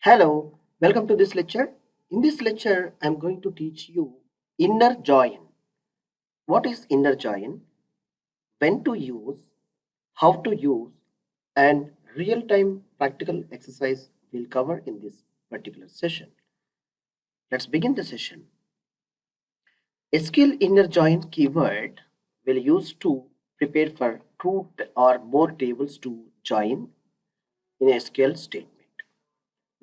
Hello, welcome to this lecture. In this lecture, I'm going to teach you inner join. What is inner join? When to use, how to use, and real-time practical exercise we'll cover in this particular session. Let's begin the session. SQL inner join keyword will use to prepare for two or more tables to join in a SQL statement.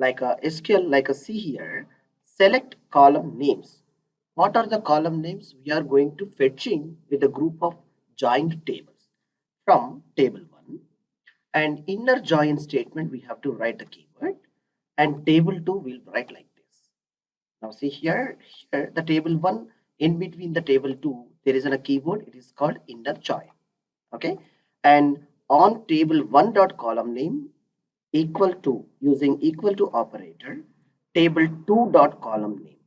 Like a SQL, like a see here, select column names. What are the column names? We are going to fetching with a group of joined tables from table 1, and inner join statement we have to write the keyword, and table 2 will write like this. Now see here the table 1, in between the table 2 there is a keyword, it is called inner join. Okay, and on table 1 dot column name equal to, using equal to operator, table 2 dot column name.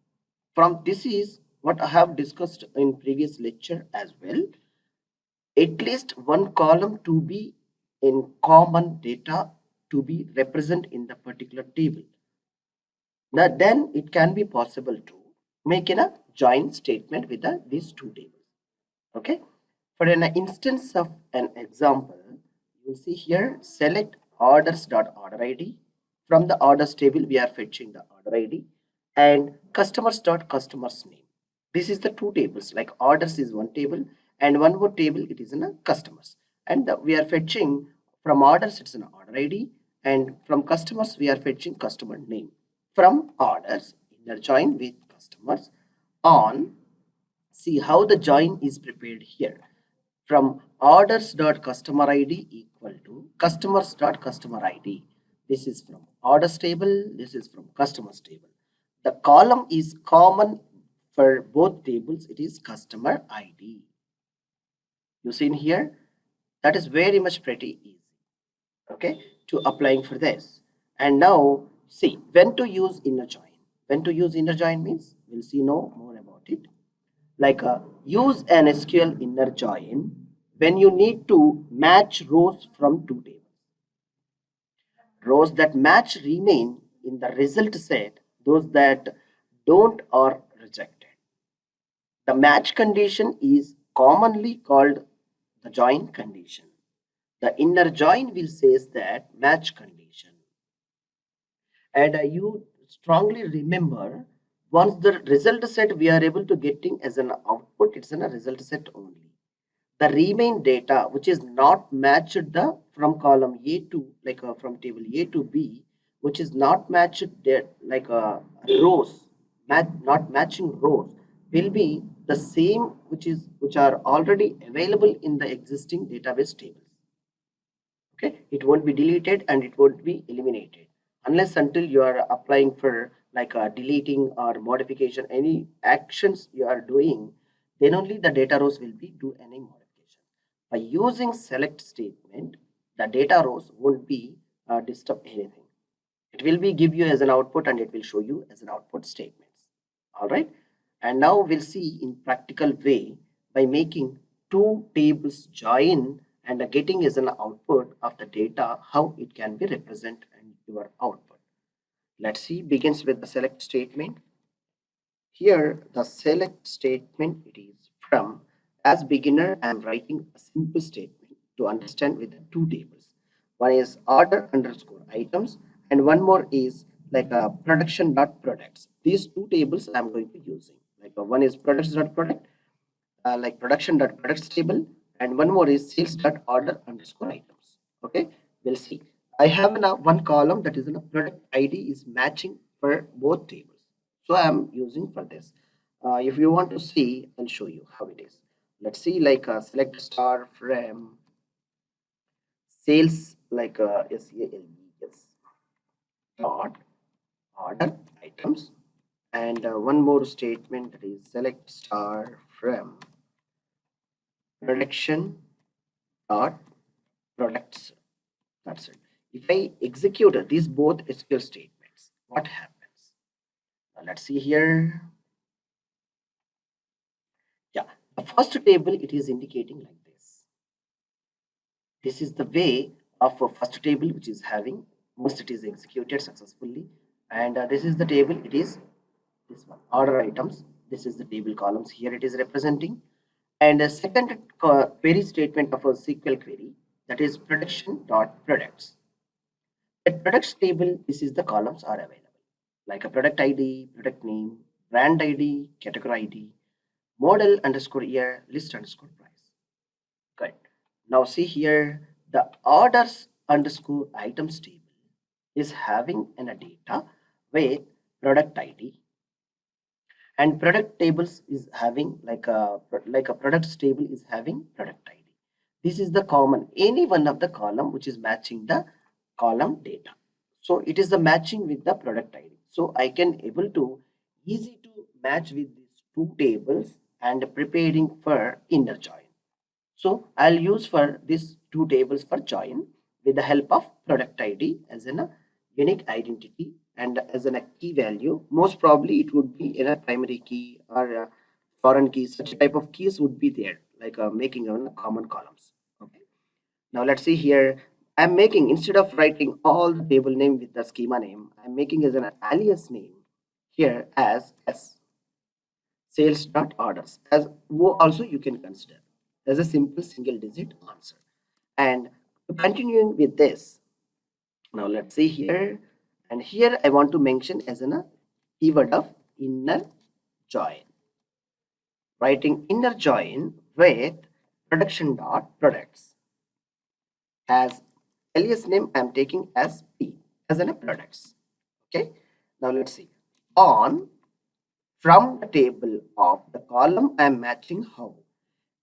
From this is what I have discussed in previous lecture as well. At least one column to be in common data to be represent in the particular table. Now then it can be possible to make in a join statement with these two tables. Okay, for an instance of an example, you see here select orders.order id. From the orders table we are fetching the order id, and customers.customers name. This is the two tables, like orders is one table and one more table it is in a customers, and we are fetching from orders it's an order id, and from customers we are fetching customer name. From orders inner join with customers on. See how the join is prepared here. From orders.customer id equal to customers.customer id. This is from orders table, this is from customers table. The column is common for both tables, it is customer id. You see in here, that is very much pretty easy, okay, to applying for this. And now see when to use inner join. When to use inner join means we'll see no more about it. Like use an SQL inner join when you need to match rows from two tables. Rows that match remain in the result set, those that don't are rejected. The match condition is commonly called the join condition. The inner join will says that match condition. And you strongly remember, once the result set we are able to getting as an output, it's in a result set only. The remain data which is not matched the from column A to, like from table A to B, which is not matched there, like rows, not matching rows, will be the same which are already available in the existing database tables. Okay, it won't be deleted and it won't be eliminated unless until you are applying for like deleting or modification, any actions you are doing, then only the data rows will be do any modification. By using select statement, the data rows won't be disturb anything. It will be give you as an output and it will show you as an output statements. All right, and now we'll see in practical way by making two tables join and getting as an output of the data how it can be represented in your output. Let's see, begins with the select statement. Here the select statement, it is from, as beginner I am writing a simple statement to understand with the two tables. One is order underscore items and one more is like a production dot products. These two tables I am going to using, like one is products dot product, like production dot products table, and one more is sales dot order underscore items. Okay, we'll see. I have now one column that is in a product ID is matching for both tables, so I am using for this. If you want to see, I'll show you how it is. Let's see, like select star from sales, like SALES dot order items, and one more statement that is select star from production dot products. That's it. If I execute these both SQL statements, what happens? Let's see here. Yeah, the first table it is indicating like this. This is the way of a first table which is having, most it is executed successfully, and this is the table. It is this one, order items. This is the table columns here it is representing. And the second query statement of a SQL query, that is production dot products. At products table, this is the columns are available, like a product ID, product name, brand ID, category ID, model underscore year, list underscore price. Good. Now see here, the orders underscore items table is having an a data with product ID, and product tables is having like a products table is having product ID. This is the common any one of the column which is matching the column data. So it is the matching with the product ID. So I can able to easy to match with these two tables and preparing for inner join. So I'll use for these two tables for join with the help of product ID as a unique identity and as a key value. Most probably it would be in a primary key or a foreign key. Such type of keys would be there, like making common columns. Okay. Now let's see here. I'm making, instead of writing all the table name with the schema name, I'm making as an alias name here as S, sales dot orders, as also you can consider as a simple single digit answer. And continuing with this, now let's see here, and here I want to mention as a keyword of inner join, writing inner join with production dot products. As alias name I'm taking as P as in a products. Okay, now let's see. On from the table of the column I'm matching how.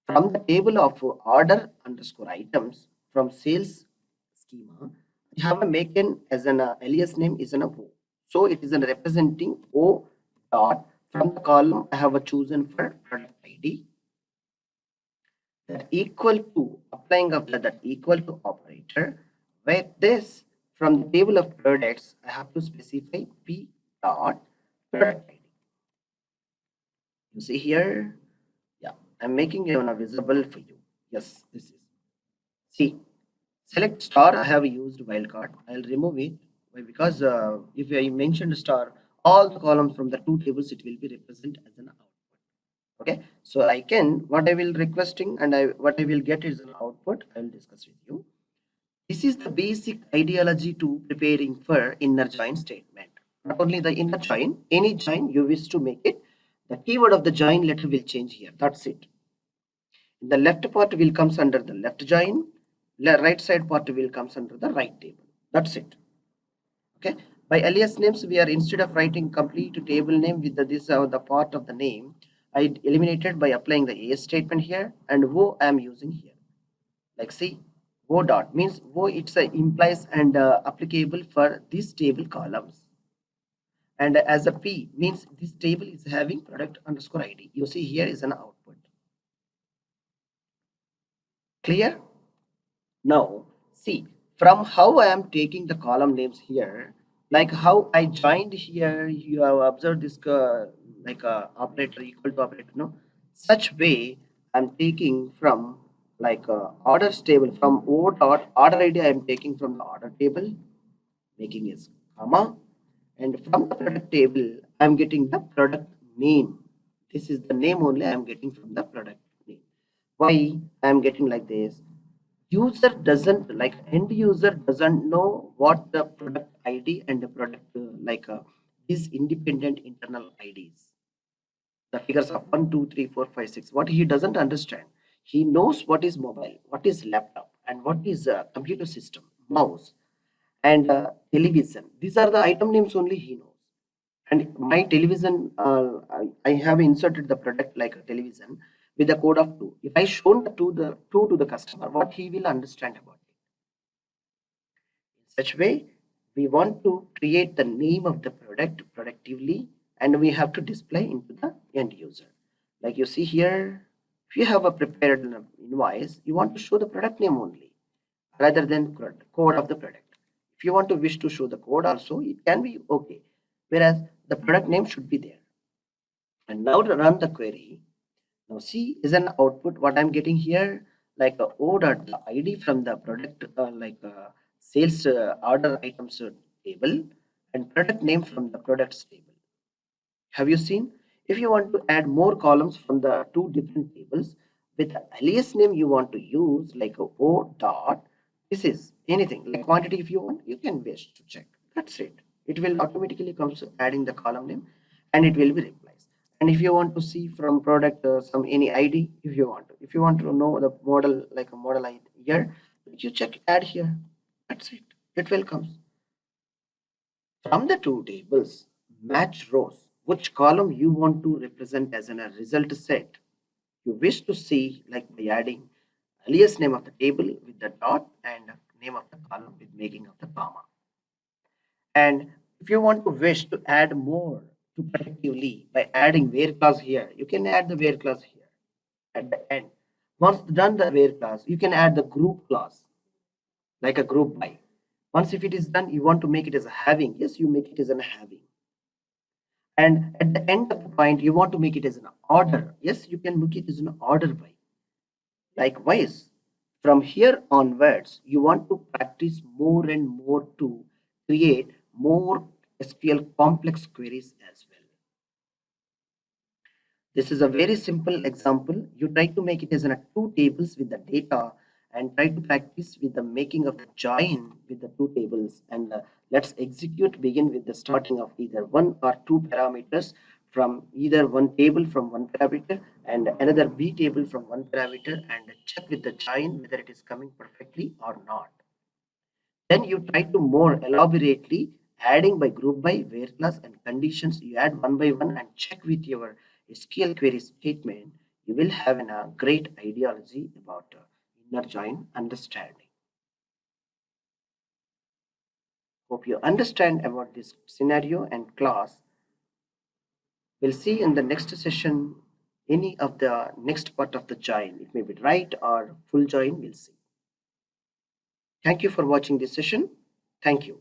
From the table of order underscore items from sales schema, I have a maken as an alias name is an O. So it is a representing O dot from the column I have a chosen for product ID, that equal to applying of that equal to operator. With this, from the table of products, I have to specify P dot product ID. You see here, yeah, I'm making it visible for you. Yes, this is. See, select star. I have used wildcard. I'll remove it. Why? Because if I mentioned star, all the columns from the two tables it will be represented as an output. Okay, so I can what I will requesting and what I will get is an output. I will discuss with you. This is the basic ideology to preparing for inner join statement. Not only the inner join, any join you wish to make it, the keyword of the join letter will change here. That's it. The left part will comes under the left join, the right side part will comes under the right table. That's it. Okay. By alias names, we are, instead of writing complete table name with this the part of the name, I eliminated by applying the AS statement here, and O I am using here. Like see, O dot means O it's implies and applicable for this table columns. And as a P means this table is having product underscore ID. You see here is an output. Clear? Now see, from how I am taking the column names here, like how I joined here, you have observed this like a operator equal to operator, no? Such way I'm taking from like orders table from O dot order ID I am taking from the order table, making is comma, and from the product table I'm getting the product name. This is the name only I'm getting from the product name. Why I'm getting like this? User doesn't like end user doesn't know what the product ID and the product is independent internal IDs, the figures of 1 2 3 4 5 6, what he doesn't understand. He knows what is mobile, what is laptop, and what is computer system, mouse, and television. These are the item names only he knows. And my television, I have inserted the product like a television with a code of 2. If I shown the 2 to the customer, what he will understand about it? In such way, we want to create the name of the product productively, and we have to display into the end user. Like you see here, if you have a prepared invoice, you want to show the product name only rather than code of the product. If you want to wish to show the code also, it can be okay. Whereas the product name should be there. And now to run the query. Now see is an output what I'm getting here, like a O dot the ID from the product sales order items table, and product name from the products table. Have you seen? If you want to add more columns from the two different tables with the alias name you want to use, like a O dot, this is anything like quantity. If you want, you can wish to check. That's it. It will automatically comes adding the column name, and it will be replaced. And if you want to see from product some any ID, if you want to know the model like a model ID here, you check add here. That's it. It will come. From the two tables, match rows, which column you want to represent as a result set. You wish to see like by adding alias name of the table with the dot and name of the column with making of the comma. And if you want to wish to add more to productively by adding where clause here, you can add the where clause here at the end. Once done the where clause, you can add the group clause like a group by. Once if it is done, you want to make it as a having. Yes, you make it as a having. And at the end of the point, you want to make it as an order. Yes, you can make it as an order by. Likewise, from here onwards, you want to practice more and more to create more SQL complex queries as well. This is a very simple example. You try to make it as in two tables with the data and try to practice with the making of the join with the two tables. And let's execute begin with the starting of either one or two parameters from either one table from one parameter and another B table from one parameter and check with the join whether it is coming perfectly or not. Then you try to more elaborately adding by group by where class and conditions you add one by one and check with your SQL query statement. You will have a great ideology about inner join understanding. Hope you understand about this scenario and class. We'll see in the next session any of the next part of the join. It may be right or full join. We'll see. Thank you for watching this session. Thank you.